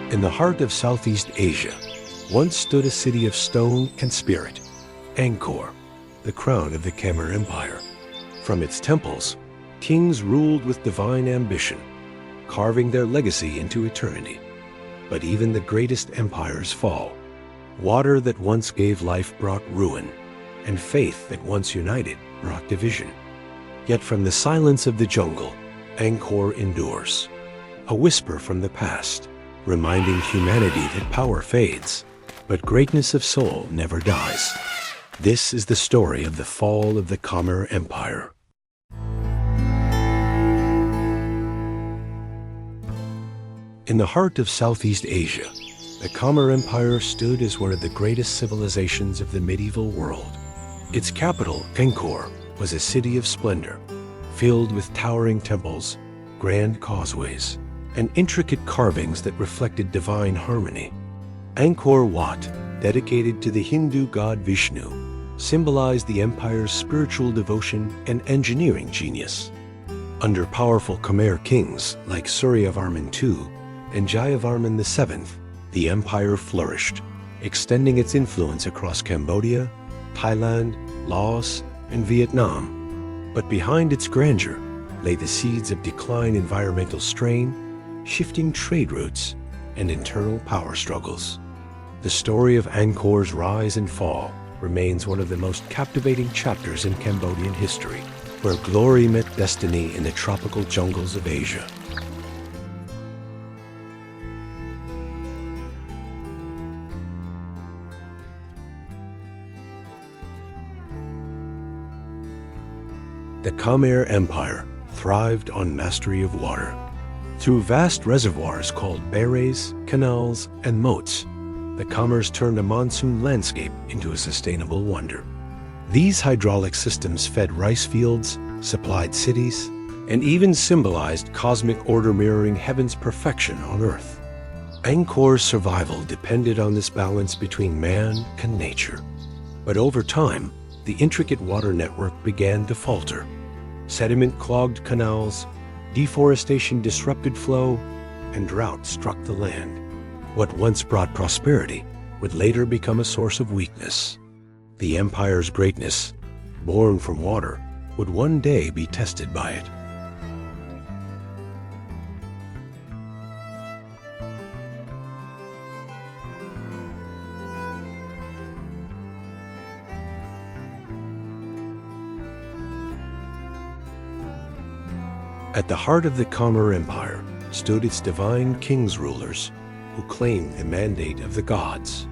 In the heart of Southeast Asia, once stood a city of stone and spirit, Angkor, the crown of the Khmer Empire. From its temples, kings ruled with divine ambition, carving their legacy into eternity. But even the greatest empires fall. Water that once gave life brought ruin, and faith that once united brought division. Yet from the silence of the jungle, Angkor endures, a whisper from the past, reminding humanity that power fades, but greatness of soul never dies. This is the story of the fall of the Khmer Empire. In the heart of Southeast Asia, the Khmer Empire stood as one of the greatest civilizations of the medieval world. Its capital, Angkor, was a city of splendor, filled with towering temples, grand causeways, and intricate carvings that reflected divine harmony. Angkor Wat, dedicated to the Hindu god Vishnu, symbolized the empire's spiritual devotion and engineering genius. Under powerful Khmer kings like Suryavarman II and Jayavarman VII, the empire flourished, extending its influence across Cambodia, Thailand, Laos, and Vietnam. But behind its grandeur lay the seeds of decline, environmental strain, shifting trade routes, and internal power struggles. The story of Angkor's rise and fall remains one of the most captivating chapters in Cambodian history, where glory met destiny in the tropical jungles of Asia. The Khmer Empire thrived on mastery of water. Through vast reservoirs called bares, canals, and moats, the Khmers turned a monsoon landscape into a sustainable wonder. These hydraulic systems fed rice fields, supplied cities, and even symbolized cosmic order mirroring heaven's perfection on earth. Angkor's survival depended on this balance between man and nature. But over time, the intricate water network began to falter. Sediment clogged canals, deforestation disrupted flow, and drought struck the land. What once brought prosperity would later become a source of weakness. The empire's greatness, born from water, would one day be tested by it. At the heart of the Khmer Empire stood its divine kings-rulers who claimed the mandate of the gods.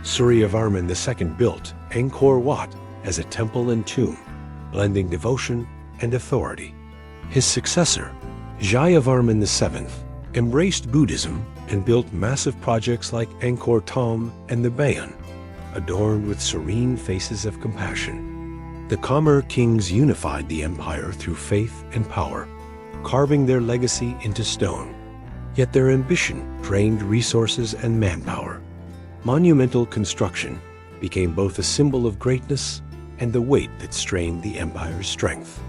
Suryavarman II built Angkor Wat as a temple and tomb, blending devotion and authority. His successor, Jayavarman VII, embraced Buddhism and built massive projects like Angkor Thom and the Bayon, adorned with serene faces of compassion. The Khmer kings unified the empire through faith and power, carving their legacy into stone. Yet their ambition drained resources and manpower. Monumental construction became both a symbol of greatness and the weight that strained the empire's strength.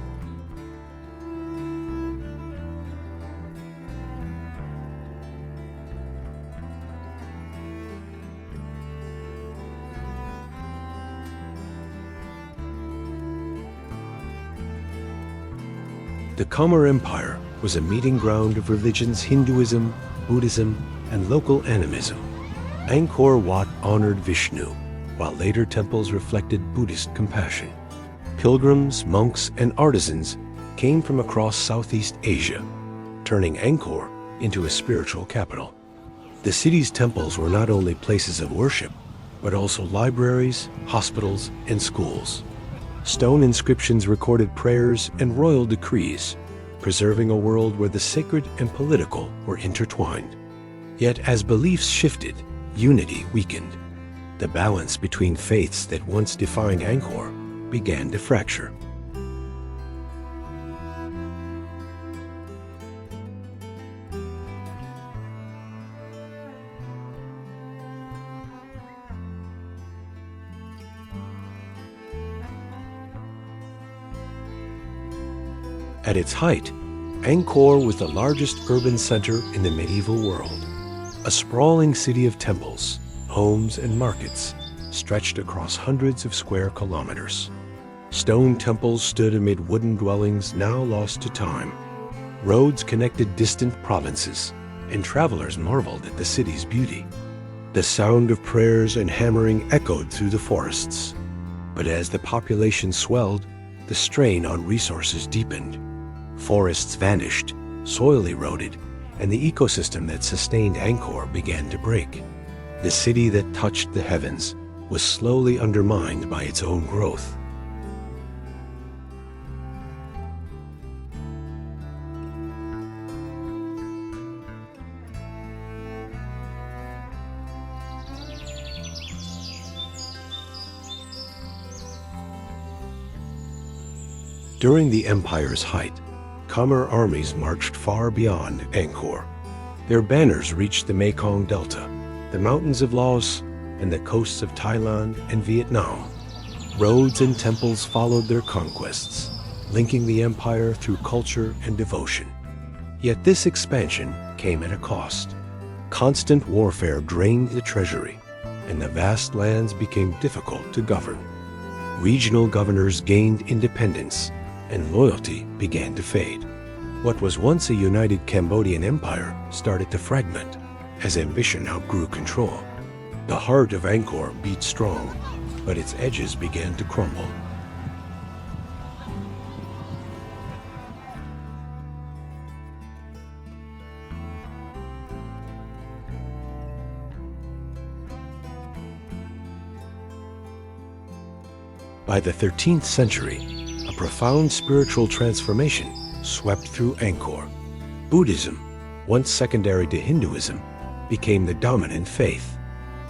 The Khmer Empire was a meeting ground of religions Hinduism, Buddhism, and local animism. Angkor Wat honored Vishnu, while later temples reflected Buddhist compassion. Pilgrims, monks, and artisans came from across Southeast Asia, turning Angkor into a spiritual capital. The city's temples were not only places of worship, but also libraries, hospitals, and schools. Stone inscriptions recorded prayers and royal decrees, preserving a world where the sacred and political were intertwined. Yet as beliefs shifted, unity weakened. The balance between faiths that once defined Angkor began to fracture. At its height, Angkor was the largest urban center in the medieval world. A sprawling city of temples, homes, and markets stretched across hundreds of square kilometers. Stone temples stood amid wooden dwellings now lost to time. Roads connected distant provinces, and travelers marveled at the city's beauty. The sound of prayers and hammering echoed through the forests. But as the population swelled, the strain on resources deepened. Forests vanished, soil eroded, and the ecosystem that sustained Angkor began to break. The city that touched the heavens was slowly undermined by its own growth. During the empire's height, Khmer armies marched far beyond Angkor. Their banners reached the Mekong Delta, the mountains of Laos, and the coasts of Thailand and Vietnam. Roads and temples followed their conquests, linking the empire through culture and devotion. Yet this expansion came at a cost. Constant warfare drained the treasury, and the vast lands became difficult to govern. Regional governors gained independence, and loyalty began to fade. What was once a united Cambodian empire started to fragment as ambition outgrew control. The heart of Angkor beat strong, but its edges began to crumble. By the 13th century, a profound spiritual transformation swept through Angkor. Buddhism, once secondary to Hinduism, became the dominant faith.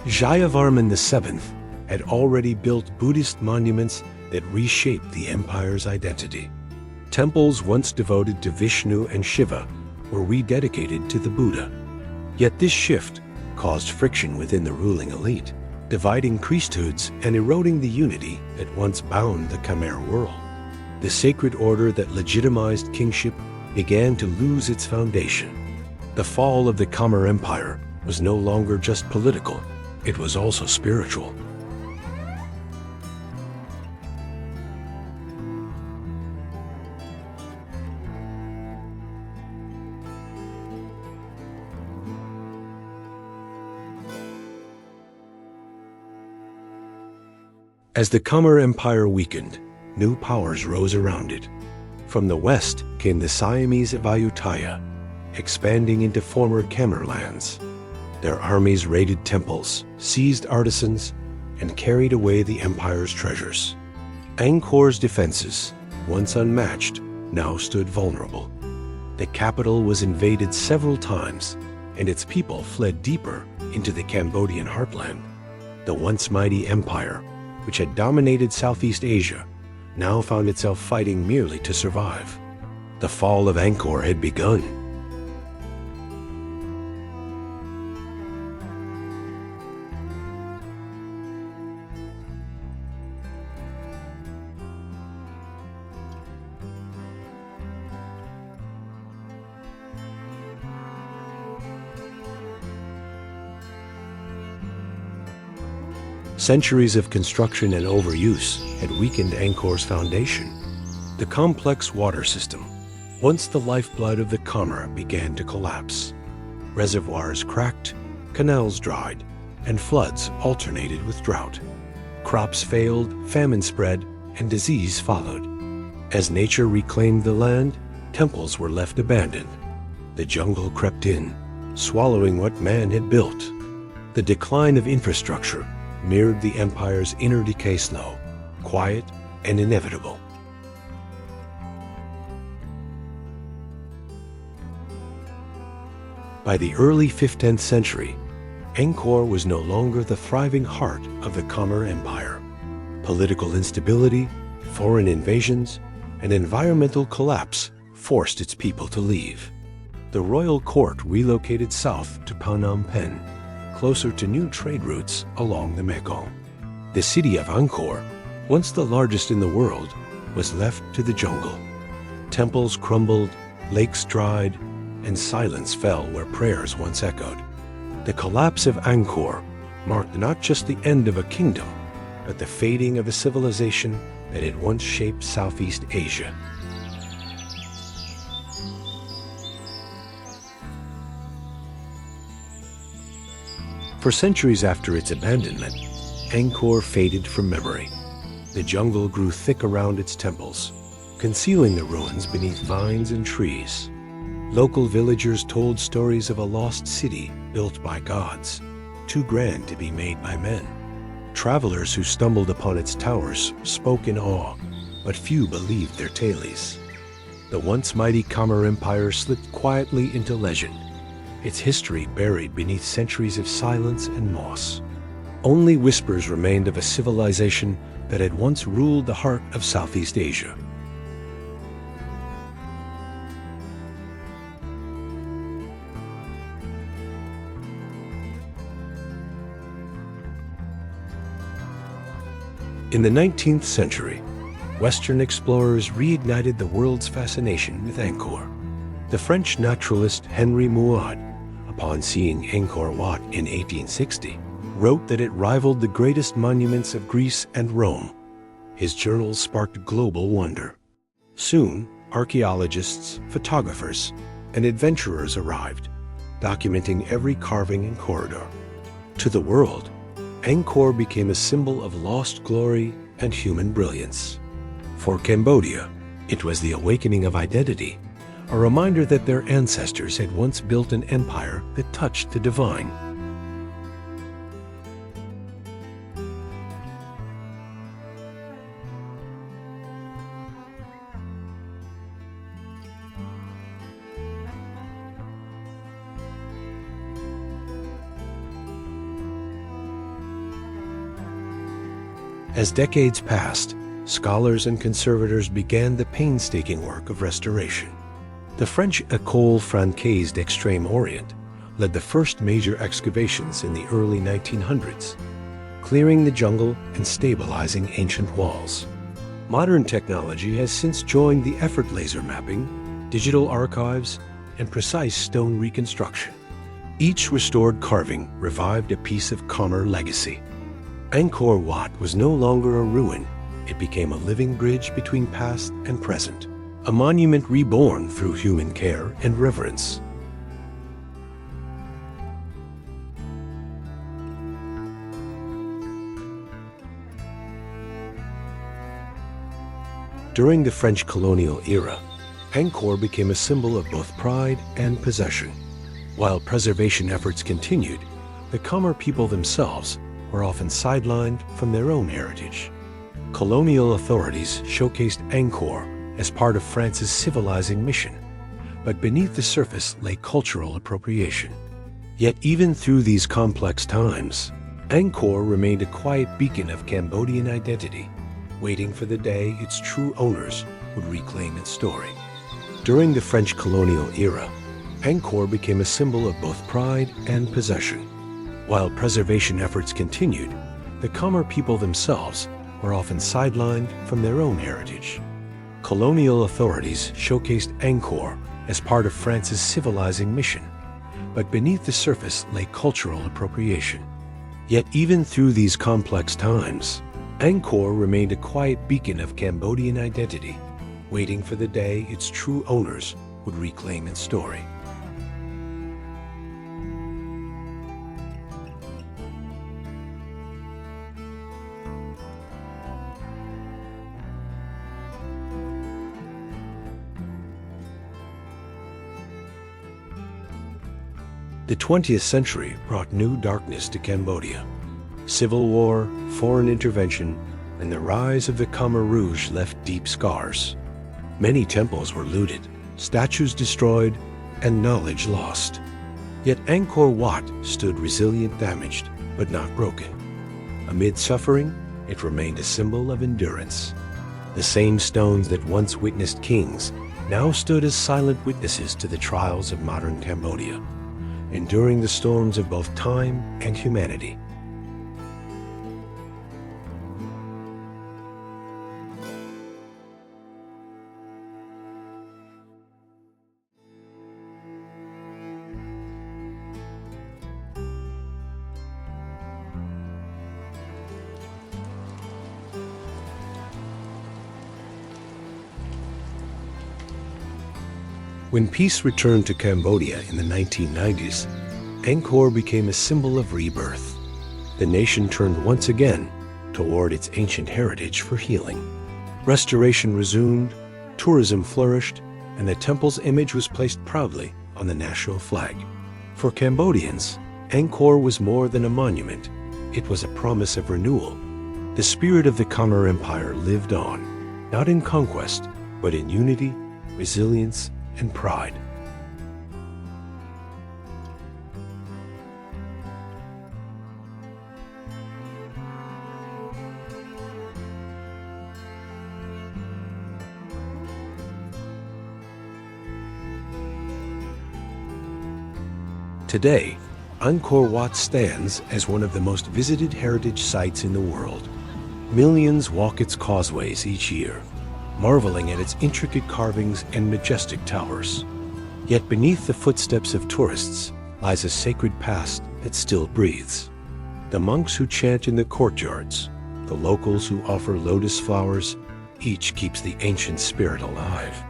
Jayavarman VII had already built Buddhist monuments that reshaped the empire's identity. Temples once devoted to Vishnu and Shiva were rededicated to the Buddha. Yet this shift caused friction within the ruling elite, dividing priesthoods and eroding the unity that once bound the Khmer world. The sacred order that legitimized kingship began to lose its foundation. The fall of the Khmer Empire was no longer just political, it was also spiritual. As the Khmer Empire weakened, new powers rose around it. From the west came the Siamese of Ayutthaya, expanding into former Khmer lands. Their armies raided temples, seized artisans, and carried away the empire's treasures. Angkor's defenses, once unmatched, now stood vulnerable. The capital was invaded several times, and its people fled deeper into the Cambodian heartland. The once mighty empire, which had dominated Southeast Asia, now found itself fighting merely to survive. The fall of Angkor had begun. Centuries of construction and overuse had weakened Angkor's foundation. The complex water system, once the lifeblood of the Khmer, began to collapse. Reservoirs cracked, canals dried, and floods alternated with drought. Crops failed, famine spread, and disease followed. As nature reclaimed the land, temples were left abandoned. The jungle crept in, swallowing what man had built. The decline of infrastructure mirrored the empire's inner decay, slow, quiet, and inevitable. By the early 15th century, Angkor was no longer the thriving heart of the Khmer Empire. Political instability, foreign invasions, and environmental collapse forced its people to leave. The royal court relocated south to Phnom Penh, closer to new trade routes along the Mekong. The city of Angkor, once the largest in the world, was left to the jungle. Temples crumbled, lakes dried, and silence fell where prayers once echoed. The collapse of Angkor marked not just the end of a kingdom, but the fading of a civilization that had once shaped Southeast Asia. For centuries after its abandonment, Angkor faded from memory. The jungle grew thick around its temples, concealing the ruins beneath vines and trees. Local villagers told stories of a lost city built by gods, too grand to be made by men. Travelers who stumbled upon its towers spoke in awe, but few believed their tales. The once mighty Khmer Empire slipped quietly into legend, its history buried beneath centuries of silence and moss. Only whispers remained of a civilization that had once ruled the heart of Southeast Asia. In the 19th century, Western explorers reignited the world's fascination with Angkor. The French naturalist Henri Mouad, upon seeing Angkor Wat in 1860, wrote that it rivaled the greatest monuments of Greece and Rome. His journals sparked global wonder. Soon, archaeologists, photographers, and adventurers arrived, documenting every carving and corridor. To the world, Angkor became a symbol of lost glory and human brilliance. For Cambodia, it was the awakening of identity, a reminder that their ancestors had once built an empire that touched the divine. As decades passed, scholars and conservators began the painstaking work of restoration. The French École Francaise d'Extrême-Orient led the first major excavations in the early 1900s, clearing the jungle and stabilizing ancient walls. Modern technology has since joined the effort laser mapping, digital archives, and precise stone reconstruction. Each restored carving revived a piece of Khmer legacy. Angkor Wat was no longer a ruin. It became a living bridge between past and present, a monument reborn through human care and reverence. During the French colonial era, Angkor became a symbol of both pride and possession. While preservation efforts continued, the Khmer people themselves were often sidelined from their own heritage. Colonial authorities showcased Angkor as part of France's civilizing mission, but beneath the surface lay cultural appropriation. Yet even through these complex times, Angkor remained a quiet beacon of Cambodian identity, waiting for the day its true owners would reclaim its story. During the French colonial era, Angkor became a symbol of both pride and possession. While preservation efforts continued, the Khmer people themselves were often sidelined from their own heritage. Colonial authorities showcased Angkor as part of France's civilizing mission, but beneath the surface lay cultural appropriation. Yet even through these complex times, Angkor remained a quiet beacon of Cambodian identity, waiting for the day its true owners would reclaim its story. The 20th century brought new darkness to Cambodia. Civil war, foreign intervention, and the rise of the Khmer Rouge left deep scars. Many temples were looted, statues destroyed, and knowledge lost. Yet Angkor Wat stood resilient, damaged, but not broken. Amid suffering, it remained a symbol of endurance. The same stones that once witnessed kings now stood as silent witnesses to the trials of modern Cambodia, enduring the storms of both time and humanity. When peace returned to Cambodia in the 1990s, Angkor became a symbol of rebirth. The nation turned once again toward its ancient heritage for healing. Restoration resumed, tourism flourished, and the temple's image was placed proudly on the national flag. For Cambodians, Angkor was more than a monument. It was a promise of renewal. The spirit of the Khmer Empire lived on, not in conquest, but in unity, resilience, and pride. Today, Angkor Wat stands as one of the most visited heritage sites in the world. Millions walk its causeways each year, marveling at its intricate carvings and majestic towers. Yet beneath the footsteps of tourists lies a sacred past that still breathes. The monks who chant in the courtyards, the locals who offer lotus flowers, each keeps the ancient spirit alive.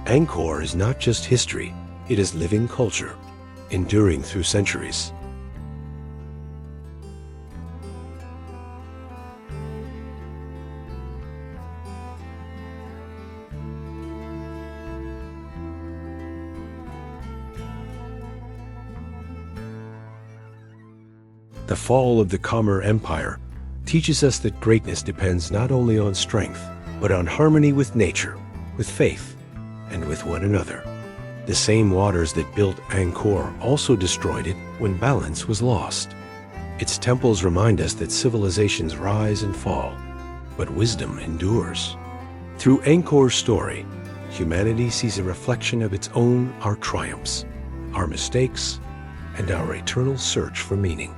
Angkor is not just history, it is living culture, enduring through centuries. The fall of the Khmer Empire teaches us that greatness depends not only on strength, but on harmony with nature, with faith, and with one another. The same waters that built Angkor also destroyed it when balance was lost. Its temples remind us that civilizations rise and fall, but wisdom endures. Through Angkor's story, humanity sees a reflection of its own, our triumphs, our mistakes, and our eternal search for meaning.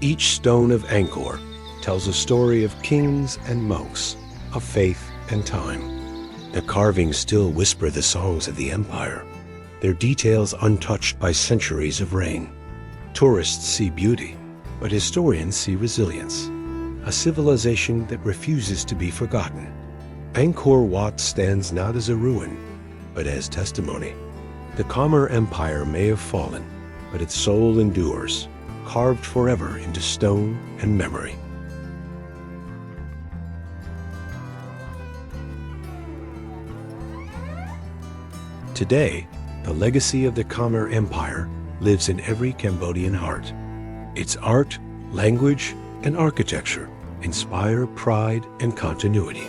Each stone of Angkor tells a story of kings and monks, of faith and time. The carvings still whisper the songs of the empire, their details untouched by centuries of rain. Tourists see beauty, but historians see resilience, a civilization that refuses to be forgotten. Angkor Wat stands not as a ruin, but as testimony. The Khmer Empire may have fallen, but its soul endures, carved forever into stone and memory. Today, the legacy of the Khmer Empire lives in every Cambodian heart. Its art, language, and architecture inspire pride and continuity.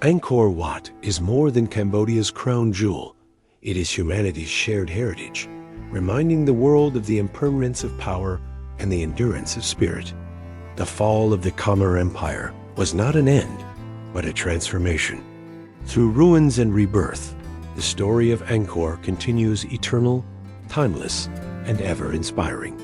Angkor Wat is more than Cambodia's crown jewel. It is humanity's shared heritage, reminding the world of the impermanence of power and the endurance of spirit. The fall of the Khmer Empire was not an end, but a transformation. Through ruins and rebirth, the story of Angkor continues eternal, timeless, and ever inspiring.